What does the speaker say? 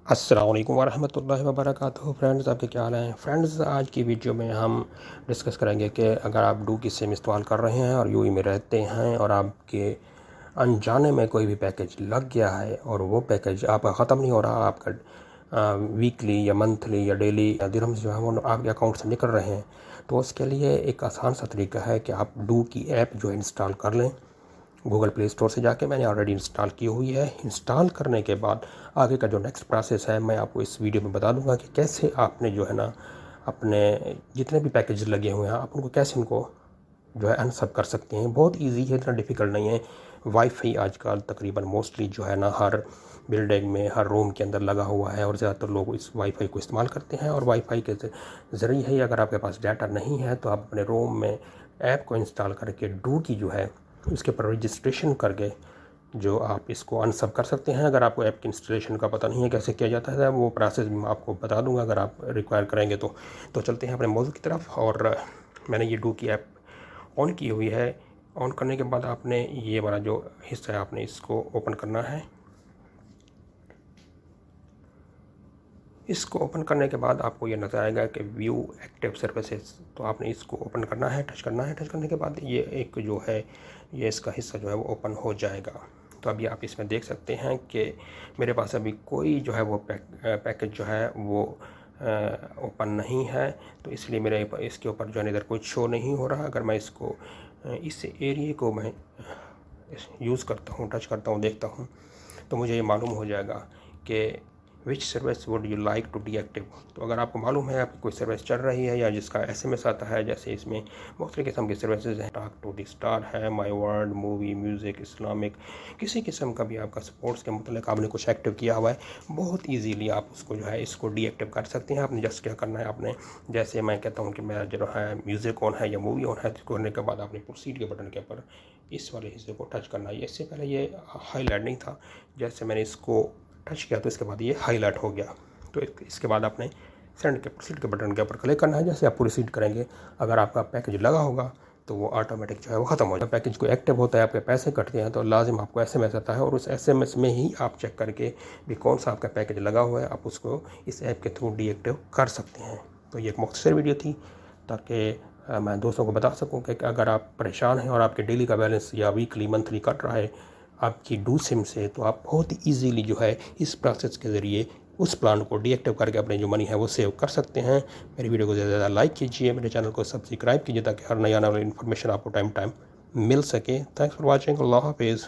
अस्सलाम वालेकुम वरहमतुल्लाहि वबरकातुहू। फ्रेंड्स, आपके क्या हाल हैं? फ्रेंड्स, आज की वीडियो में हम डिस्कस करेंगे कि अगर आप डू की सिम इस्तेमाल कर रहे हैं और यूएई में रहते हैं और आपके अनजाने में कोई भी पैकेज लग गया है और वो पैकेज आपका ख़त्म नहीं हो रहा, आपका वीकली या मंथली या डेली या दिरहम्स जो है वो आपके अकाउंट से निकल रहे हैं, तो उसके लिए एक आसान सा तरीका है कि आप डू की ऐप जो है इंस्टॉल कर लें। गूगल प्ले स्टोर से जाके मैंने ऑलरेडी इंस्टॉल की हुई है। इंस्टॉल करने के बाद आगे का जो नेक्स्ट प्रोसेस है मैं आपको इस वीडियो में बता दूंगा कि कैसे आपने जो है ना अपने जितने भी पैकेज लगे हुए हैं आप उनको कैसे उनको जो है अनसब कर सकते हैं। बहुत इजी है, इतना डिफ़िकल्ट नहीं है। वाईफाई आजकल तकरीबन मोस्टली जो है ना हर बिल्डिंग में हर रूम के अंदर लगा हुआ है और ज़्यादातर लोग इस वाईफाई को इस्तेमाल करते हैं। और वाईफाई के ज़रिए ही अगर आपके पास डाटा नहीं है तो आप अपने रूम में ऐप को इंस्टॉल करके डू की जो है उसके ऊपर रजिस्ट्रेशन करके जो आप इसको अनसब कर सकते हैं। अगर आपको ऐप की इंस्टॉलेशन का पता नहीं है कैसे किया जाता है, वो प्रोसेस मैं आपको बता दूंगा अगर आप रिक्वायर करेंगे तो चलते हैं अपने मौजू की तरफ। और मैंने ये डू की ऐप ऑन की हुई है। ऑन करने के बाद आपने ये वाला जो हिस्सा है आपने इसको ओपन करना है। इसको ओपन करने के बाद आपको ये नज़र आएगा कि व्यू एक्टिव सर्विसेज, तो आपने इसको ओपन करना है, टच करना है। टच करने के बाद ये एक जो है ये इसका हिस्सा जो है वो ओपन हो जाएगा। तो अभी आप इसमें देख सकते हैं कि मेरे पास अभी कोई जो है वो पैकेज जो है वो ओपन नहीं है, तो इसलिए मेरे इसके ऊपर जो है इधर कुछ शो नहीं हो रहा। अगर मैं इसको इस एरिए को मैं यूज़ करता हूँ, टच करता हूँ, देखता हूँ, तो मुझे ये मालूम हो जाएगा कि which service would you like to deactivate. तो अगर आपको मालूम है आपकी कोई सर्विस चल रही है या जिसका एसएमएस आता है, जैसे इसमें मुख्तलिफ़ किस्म की सर्विसेज हैं, टॉक टू द स्टार है, my world, movie, music, Islamic, किसी किस्म का भी आपका स्पोर्ट्स के मतलब आपने कुछ एक्टिव किया हुआ है, बहुत ईजीली आप उसको जो है इसको डीएक्टिव कर सकते हैं। आपने जस्ट क्या करना है, आपने जैसे मैं कहता हूँ कि मेरा जो है म्यूज़िक ऑन है या मूवी ऑन है, तो करने के बाद आपने प्रोसीड के बटन के ऊपर इस वाले हिस्से को टच करना है। इससे पहले ये हाईलाइट नहीं था, जैसे मैंने इसको टच किया तो इसके बाद ये हाईलाइट हो गया। तो इसके बाद आपने सेंड के प्रोसीड के बटन के ऊपर क्लिक करना है। जैसे आप प्रोसीड करेंगे, अगर आपका पैकेज लगा होगा तो वो ऑटोमेटिक जो है वो ख़त्म हो जाएगा। पैकेज को एक्टिव होता है, आपके पैसे कटते हैं, तो लाजिम आपको एसएमएस आता है और उस एसएमएस में ही आप चेक करके भी कौन सा आपका पैकेज लगा हुआ है, आप उसको इस ऐप के थ्रू डीएक्टिव कर सकते हैं। तो ये एक मुख्तसर वीडियो थी ताकि मैं दोस्तों को बता सकूं कि अगर आप परेशान हैं और आपके डेली का बैलेंस या वीकली मंथली कट रहा है आपकी डू सिम से, तो आप बहुत ही ईजीली जो है इस प्रोसेस के ज़रिए उस प्लान को डीएक्टिव करके अपने जो मनी है वो सेव कर सकते हैं। मेरी वीडियो को ज़्यादा से ज़्यादा लाइक कीजिए, मेरे चैनल को सब्सक्राइब कीजिए ताकि हर नया इन्फॉर्मेशन आपको टाइम मिल सके। Thanks for watching. अल्लाह हाफिज़।